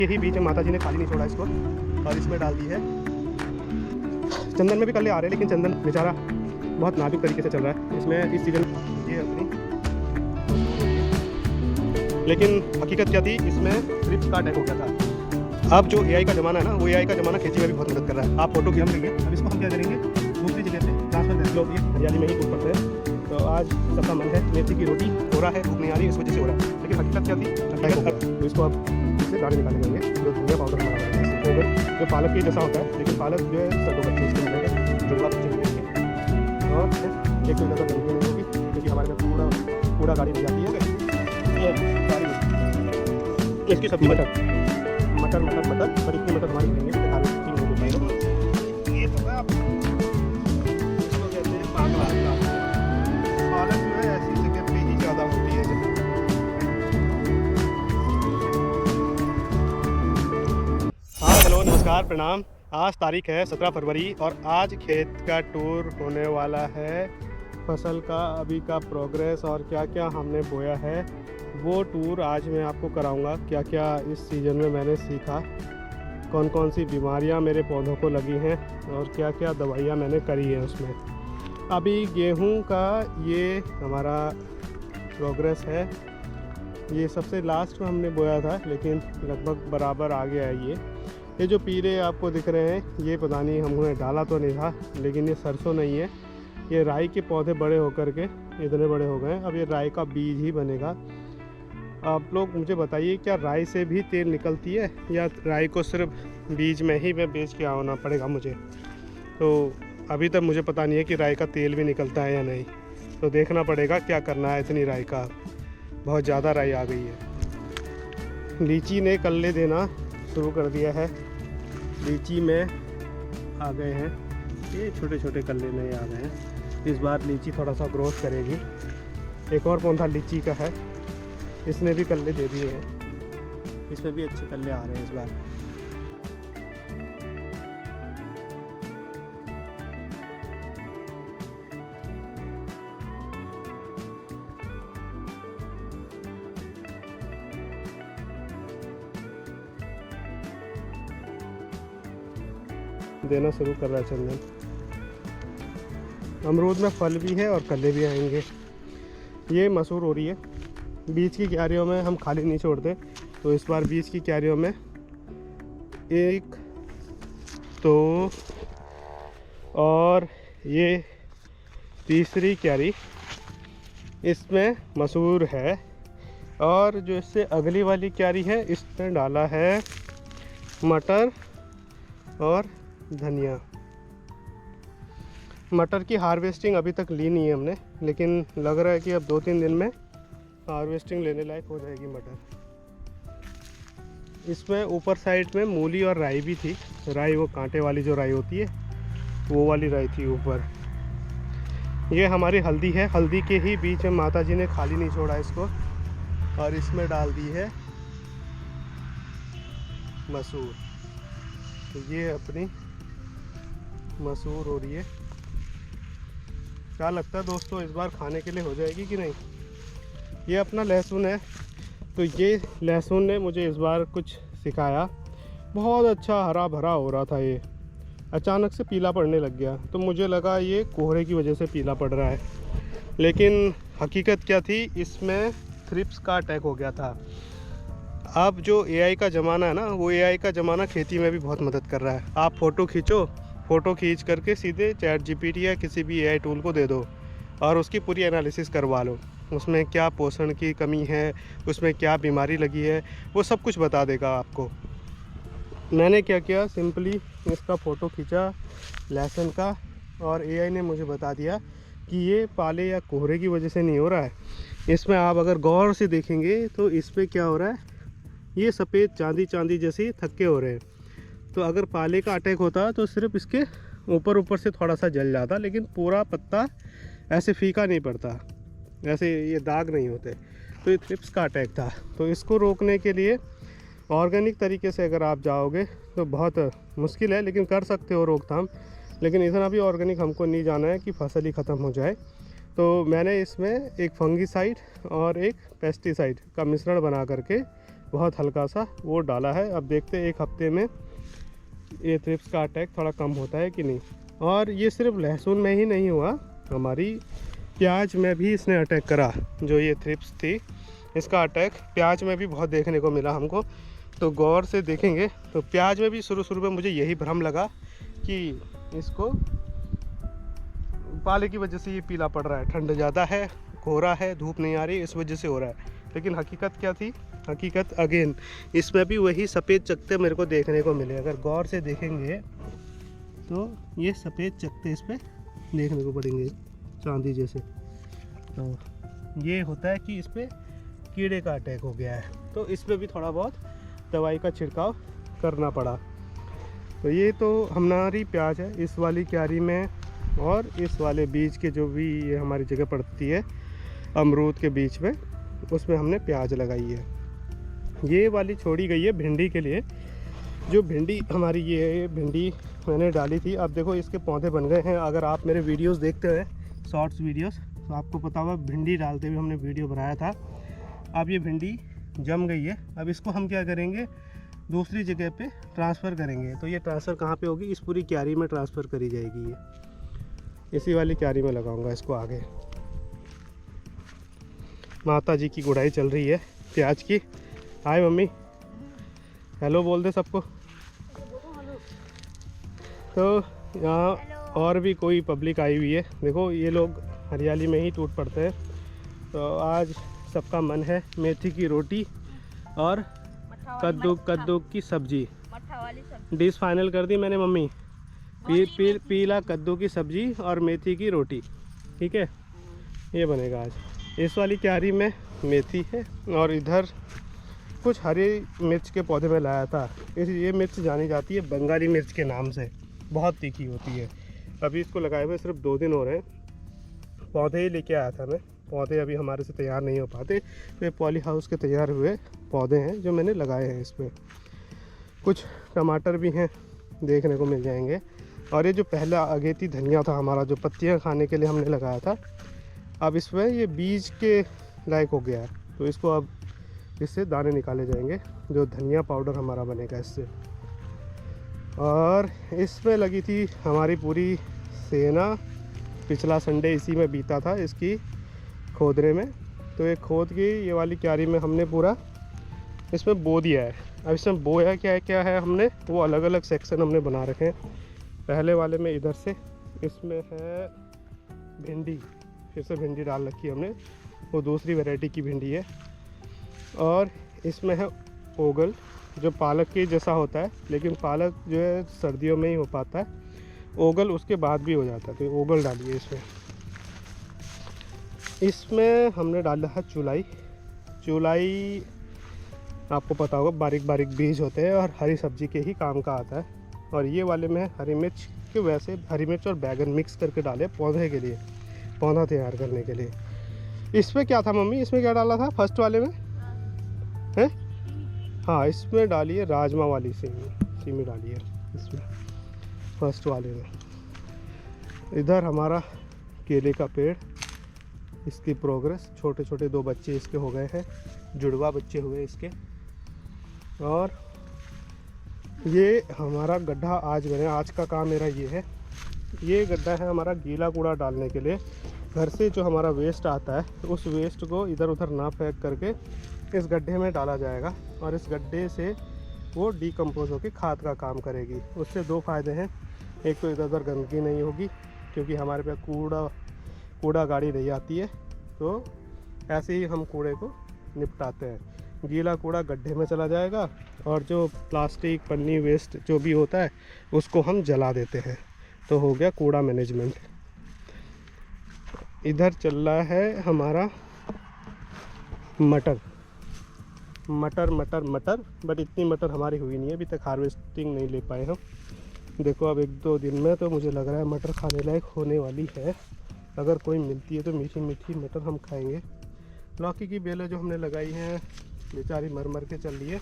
यही बीच में माता जी ने खाली नहीं छोड़ा इसको और इसमें डाल दी है। चंदन में भी कल्ले आ रहे हैं, लेकिन चंदन बेचारा बहुत नाजुक तरीके से चल रहा है इसमें इस सीजन ये अपनी। लेकिन हकीकत क्या थी, इसमें थ्रिप्स का अटैक हो गया था। अब जो एआई का ज़माना है ना, वो एआई का ज़माना खेती में भी बहुत मदद कर रहा है। आप फोटो खींच लेंगे, अब इसको हम क्या करेंगे, दूसरी जगह पे ट्रांसफर कर लो, ये हरियाली में ही कूद पड़ते हैं। तो आज सबका मन है मेथी की रोटी हो रहा है, भूख नहीं आ रही, इस वजह से हो रहा है। लेकिन हकीकत क्या थी, तो इसको अब इससे दाने निकाले जाएंगे, जो धनिया पाउडर हमारा है, जो पालक के जैसा होता है, लेकिन पालक जो है सर्दों बच्चे इसके मिलेगा, जो बात चाहिए। और एक तो ज़्यादा गंदगी नहीं होगी, क्योंकि हमारे घर पूरा गाड़ी मिल जाती है। ये गाड़ी इसकी सब्जी मटर पर इतनी मटर हमारी लेंगे खाने की नहीं हो पाएगा। ये तो है आप इसको कहते हैं पालक जो है ऐसी जगह पे ही ज़्यादा होती है। हाँ हेलो नमस्कार प्रणाम। आज तारीख है 17 फरवरी और आज खेत का टूर होने वाला है। फसल का अभी का प्रोग्रेस और क्या क्या हमने बोया है वो टूर आज मैं आपको कराऊंगा। क्या क्या इस सीज़न में मैंने सीखा, कौन कौन सी बीमारियां मेरे पौधों को लगी हैं और क्या क्या दवाइयां मैंने करी है उसमें। अभी गेहूं का ये हमारा प्रोग्रेस है। ये सबसे लास्ट में हमने बोया था, लेकिन लगभग बराबर आ गया है। ये जो पीले आपको दिख रहे हैं, ये पता नहीं हमने डाला तो नहीं था, लेकिन ये सरसों नहीं है, ये राई के पौधे बड़े होकर के इतने बड़े हो गए। अब ये राई का बीज ही बनेगा। आप लोग मुझे बताइए, क्या राई से भी तेल निकलती है या राई को सिर्फ बीज में ही मैं बेच के आना पड़ेगा मुझे? तो अभी तक मुझे पता नहीं है कि राई का तेल भी निकलता है या नहीं, तो देखना पड़ेगा क्या करना है। इतनी राई का बहुत ज़्यादा राई आ गई है। लीची ने कल्ले देना शुरू कर दिया है। लीची में आ गए हैं ये छोटे छोटे कल्ले नए आ गए हैं। इस बार लीची थोड़ा सा ग्रोथ करेगी। एक और पौधा लीची का है, इसने भी कल्ले दे दिए हैं, इसमें भी अच्छे कल्ले आ रहे हैं इस बार। देना शुरू कर रहा है चंदन। अमरूद में फल भी है और कल्ले भी आएंगे। ये मसूर हो रही है। बीज की क्यारियों में हम खाली नहीं छोड़ते, तो इस बार बीज की क्यारियों में एक तो और ये तीसरी क्यारी इसमें मसूर है, और जो इससे अगली वाली क्यारी है इसमें डाला है मटर और धनिया। मटर की हार्वेस्टिंग अभी तक ली नहीं है हमने, लेकिन लग रहा है कि अब 2-3 दिन में हार्वेस्टिंग लेने लायक हो जाएगी मटर। इसमें ऊपर साइड में मूली और राई भी थी। राई वो कांटे वाली जो राई होती है, वो वाली राई थी ऊपर। ये हमारी हल्दी है। हल्दी के ही बीच में माता जी ने खाली नहीं छोड़ा इसको, और इसमें डाल दी है मसूर। तो ये अपनी मसूर हो रही है। क्या लगता है दोस्तों, इस बार खाने के लिए हो जाएगी कि नहीं? ये अपना लहसुन है। तो ये लहसुन ने मुझे इस बार कुछ सिखाया। बहुत अच्छा हरा भरा हो रहा था, ये अचानक से पीला पड़ने लग गया। तो मुझे लगा ये कोहरे की वजह से पीला पड़ रहा है, लेकिन हकीकत क्या थी, इसमें थ्रिप्स का अटैक हो गया था। अब जो एआई का ज़माना है ना, वो एआई का ज़माना खेती में भी बहुत मदद कर रहा है। आप फ़ोटो खींचो, फ़ोटो खींच करके सीधे चैट जीपीटी या किसी भी एआई टूल को दे दो और उसकी पूरी एनालिसिस करवा लो। उसमें क्या पोषण की कमी है, उसमें क्या बीमारी लगी है, वो सब कुछ बता देगा आपको। मैंने क्या किया, सिंपली इसका फ़ोटो खींचा लहसुन का, और एआई ने मुझे बता दिया कि ये पाले या कोहरे की वजह से नहीं हो रहा है। इसमें आप अगर गौर से देखेंगे तो इस पर क्या हो रहा है, ये सफ़ेद चांदी चांदी जैसी थक्के हो रहे हैं। तो अगर पाले का अटैक होता तो सिर्फ इसके ऊपर से थोड़ा सा जल जाता, लेकिन पूरा पत्ता ऐसे फीका नहीं पड़ता, ऐसे ये दाग नहीं होते। तो ये थ्रिप्स का अटैक था। तो इसको रोकने के लिए ऑर्गेनिक तरीके से अगर आप जाओगे तो बहुत मुश्किल है, लेकिन कर सकते हो रोकथाम। लेकिन इतना भी ऑर्गेनिक हमको नहीं जाना है कि फसल ही ख़त्म हो जाए। तो मैंने इसमें एक फंगीसाइड और एक पेस्टिसाइड का मिश्रण बना करके बहुत हल्का सा वो डाला है। अब देखते हैं एक हफ्ते में ये थ्रिप्स का अटैक थोड़ा कम होता है कि नहीं। और ये सिर्फ लहसुन में ही नहीं हुआ, हमारी प्याज में भी इसने अटैक करा। जो ये थ्रिप्स थी इसका अटैक प्याज में भी बहुत देखने को मिला हमको। तो गौर से देखेंगे तो प्याज में भी शुरू में मुझे यही भ्रम लगा कि इसको पाले की वजह से ये पीला पड़ रहा है, ठंड ज़्यादा है, कोहरा है, धूप नहीं आ रही, इस वजह से हो रहा है। लेकिन हकीकत क्या थी? हकीकत अगेन इसमें भी वही सफ़ेद चकत्ते मेरे को देखने को मिले। अगर गौर से देखेंगे तो ये सफ़ेद चकत्ते इस पर देखने को पड़ेंगे, चांदी जैसे। तो ये होता है कि इस पर कीड़े का अटैक हो गया है। तो इस पर भी थोड़ा बहुत दवाई का छिड़काव करना पड़ा। तो ये तो हमारी प्याज है इस वाली क्यारी में। और इस वाले बीज के जो भी ये हमारी जगह पड़ती है अमरूद के बीच में, उसमें हमने प्याज लगाई है। ये वाली छोड़ी गई है भिंडी के लिए। जो भिंडी हमारी ये भिंडी मैंने डाली थी, अब देखो इसके पौधे बन गए हैं। अगर आप मेरे वीडियोस देखते हैं, शॉर्ट्स वीडियोस, तो आपको पता होगा भिंडी डालते हुए हमने वीडियो बनाया था। अब ये भिंडी जम गई है। अब इसको हम क्या करेंगे, दूसरी जगह पे ट्रांसफ़र करेंगे। तो ये ट्रांसफ़र कहाँ पे होगी? इस पूरी क्यारी में ट्रांसफ़र करी जाएगी। ये इसी वाली क्यारी में लगाऊंगा इसको आगे। माता जी की गुड़ाई चल रही है प्याज की। हाय मम्मी, हेलो बोल दे सबको। तो यहाँ और भी कोई पब्लिक आई हुई है। देखो ये लोग हरियाली में ही टूट पड़ते हैं। तो आज सबका मन है मेथी की रोटी और कद्दू की सब्जी। डिश फाइनल कर दी मैंने मम्मी। पीला कद्दू की सब्जी और मेथी की रोटी, ठीक है, ये बनेगा आज। इस वाली क्यारी में मेथी है और इधर कुछ हरी मिर्च के पौधे में लाया था। ये मिर्च जानी जाती है बंगाली मिर्च के नाम से, बहुत तीखी होती है। अभी इसको लगाए हुए सिर्फ 2 दिन हो रहे हैं। पौधे ही लेके आया था मैं, पौधे अभी हमारे से तैयार नहीं हो पाते। तो ये पॉली हाउस के तैयार हुए पौधे हैं जो मैंने लगाए हैं। इसमें कुछ टमाटर भी हैं, देखने को मिल जाएंगे। और ये जो पहला अगेती धनिया था हमारा, जो पत्तियां खाने के लिए हमने लगाया था, अब इसमें ये बीज के लायक हो गया है। तो इसको अब इससे दाने निकाले जाएंगे, जो धनिया पाउडर हमारा बनेगा इससे। और इसमें लगी थी हमारी पूरी सेना। पिछला संडे इसी में बीता था, इसकी खोदने में। तो ये खोद के ये वाली क्यारी में हमने पूरा इसमें बो दिया है। अब इसमें बोया क्या है हमने, वो अलग अलग सेक्शन हमने बना रखे हैं। पहले वाले में इधर से इसमें है भिंडी, फिर से भिंडी डाल रखी है हमने, वो दूसरी वैरायटी की भिंडी है। और इसमें है ओगल, जो पालक के जैसा होता है, लेकिन पालक जो है सर्दियों में ही हो पाता है, ओगल उसके बाद भी हो जाता है। तो ओगल डालिए इसमें। इसमें हमने डाला है चुलाई। आपको पता होगा बारीक बारीक बीज होते हैं और हरी सब्जी के ही काम का आता है। और ये वाले में हरी मिर्च के, वैसे हरी मिर्च और बैगन मिक्स करके डाले पौधे के लिए, पौधा तैयार करने के लिए। इसमें क्या था मम्मी, इसमें क्या डाला था फर्स्ट वाले में है? हाँ, इसमें डालिए राजमा वाली सीमी डालिए इसमें फर्स्ट वाले में। इधर हमारा केले का पेड़, इसकी प्रोग्रेस, छोटे छोटे 2 बच्चे इसके हो गए हैं, जुड़वा बच्चे हुए इसके। और ये हमारा गड्ढा आज बने, आज का काम मेरा ये है। ये गड्ढा है हमारा गीला कूड़ा डालने के लिए। घर से जो हमारा वेस्ट आता है, उस वेस्ट को इधर उधर ना फेंक करके इस गड्ढे में डाला जाएगा। और इस गड्ढे से वो डिकम्पोज होकर खाद का काम करेगी। उससे 2 फ़ायदे हैं। एक तो इधर उधर गंदगी नहीं होगी, क्योंकि हमारे पास कूड़ा गाड़ी नहीं आती है। तो ऐसे ही हम कूड़े को निपटाते हैं। गीला कूड़ा गड्ढे में चला जाएगा और जो प्लास्टिक पन्नी वेस्ट जो भी होता है उसको हम जला देते हैं। तो हो गया कूड़ा मैनेजमेंट। इधर चल रहा है हमारा मटर। बट इतनी मटर हमारी हुई नहीं है अभी तक, हार्वेस्टिंग नहीं ले पाए हम। देखो अब 1-2 दिन में तो मुझे लग रहा है मटर खाने लायक होने वाली है। अगर कोई मिलती है तो मीठी मीठी मटर हम खाएंगे। लौकी की बेलें जो हमने लगाई हैं बेचारी मर के चल रही है,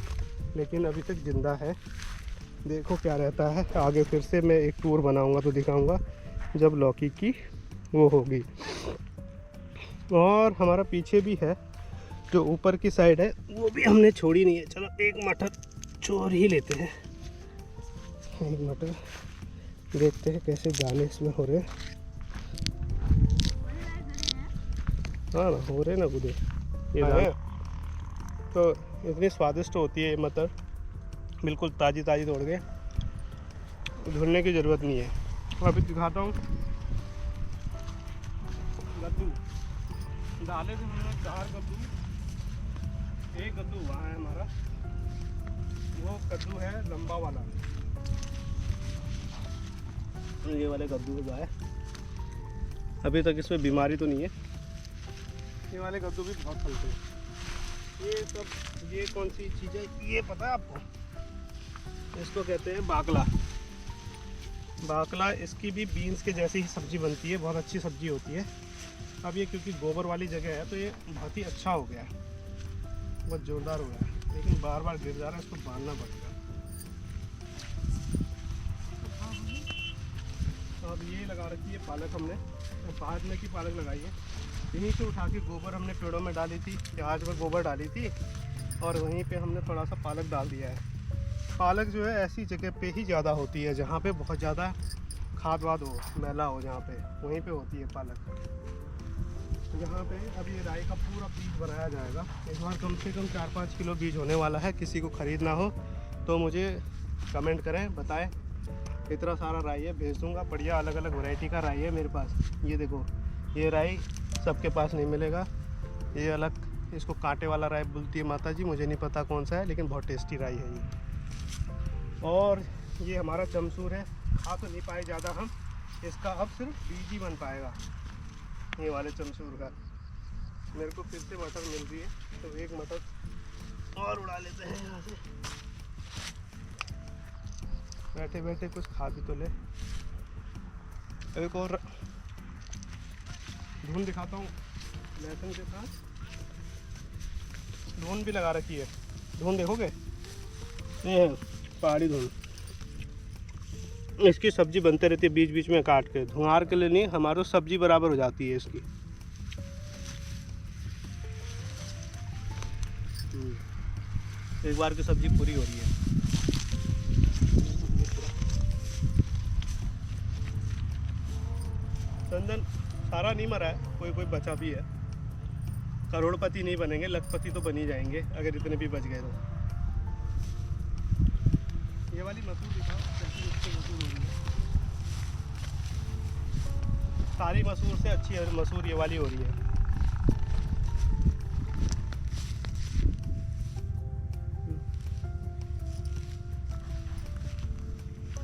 लेकिन अभी तक ज़िंदा है। देखो क्या रहता है आगे। फिर से मैं एक टूर बनाऊंगा तो दिखाऊंगा जब लौकी की वो होगी। और हमारा पीछे भी है जो ऊपर की साइड है वो भी हमने छोड़ी नहीं है। चलो एक मटर छोड़ ही लेते हैं। एक मटर देखते हैं कैसे दाने इसमें हो रहे। हाँ ना, हो रहे ना गुदे ये दाने। तो इतनी स्वादिष्ट होती है ये मटर, बिल्कुल ताज़ी ताज़ी तोड़ के, धुलने की ज़रूरत नहीं है। अभी दिखाता हूँ कद्दू डाले थे हमने 4 कद्दू। एक कद्दू वहाँ है हमारा, वो कद्दू है लंबा वाला, ये वाले कद्दू हुआ है। अभी तक इसमें बीमारी तो नहीं है। ये वाले कद्दू भी बहुत फलते हैं। ये सब, ये कौन सी चीज़ है ये पता है आपको? इसको कहते हैं बाकला। बाकला, इसकी भी बीन्स के जैसी ही सब्जी बनती है, बहुत अच्छी सब्जी होती है। अब ये क्योंकि गोबर वाली जगह है तो ये बहुत ही अच्छा हो गया है, बहुत ज़ोरदार हो गया है, लेकिन बार बार गिर जा रहा है, इसको बांधना पड़ेगा। तो अब ये लगा रखी है पालक हमने, तो बाद में की पालक लगाई है। यहीं से उठा के गोबर हमने पेड़ों में डाली थी, प्याज में गोबर डाली थी, और वहीं पे हमने थोड़ा सा पालक डाल दिया है। पालक जो है ऐसी जगह पे ही ज़्यादा होती है जहाँ पे बहुत ज़्यादा खाद वाद हो, मैला हो, जहाँ पे वहीं पे होती है पालक। यहाँ पे अब ये राई का पूरा बीज बनाया जाएगा। इस बार कम से कम 4-5 किलो बीज होने वाला है। किसी को ख़रीदना हो तो मुझे कमेंट करें, बताएं। इतना सारा राई है, भेज दूँगा। बढ़िया अलग अलग वैरायटी का राई है मेरे पास। ये देखो, ये राई सबके पास नहीं मिलेगा, ये अलग, इसको कांटे वाला राई बोलती है माता जी, मुझे नहीं पता कौन सा है, लेकिन बहुत टेस्टी राई है ये। और ये हमारा चमसूर है, खा तो नहीं पाए ज़्यादा हम, इसका अब सिर्फ बीज ही बन पाएगा ये वाले चमसूर का। मेरे को फिर से मटर मिल रही है, तो एक मटर और उड़ा लेते हैं यहाँ से। बैठे बैठे कुछ खा भी तो ले। एक और धुन दिखाता हूँ, लहसुन के साथ धुन भी लगा रखी है। धुन देखोगे, ये है पहाड़ी धुन। इसकी सब्जी बनते रहती है बीच बीच में काट के, धुआर के लिए नहीं, हमारी सब्जी बराबर हो जाती है इसकी। एक बार की सब्जी पूरी हो रही है। चंदन सारा नहीं मरा है, कोई कोई बचा भी है। करोड़पति नहीं बनेंगे, लखपति तो बन ही जाएंगे अगर इतने भी बच गए तो। ये वाली मसूर दिखाओ, कैसी मसूर हो रही है। सारी मसूर से अच्छी मसूर ये वाली हो रही है।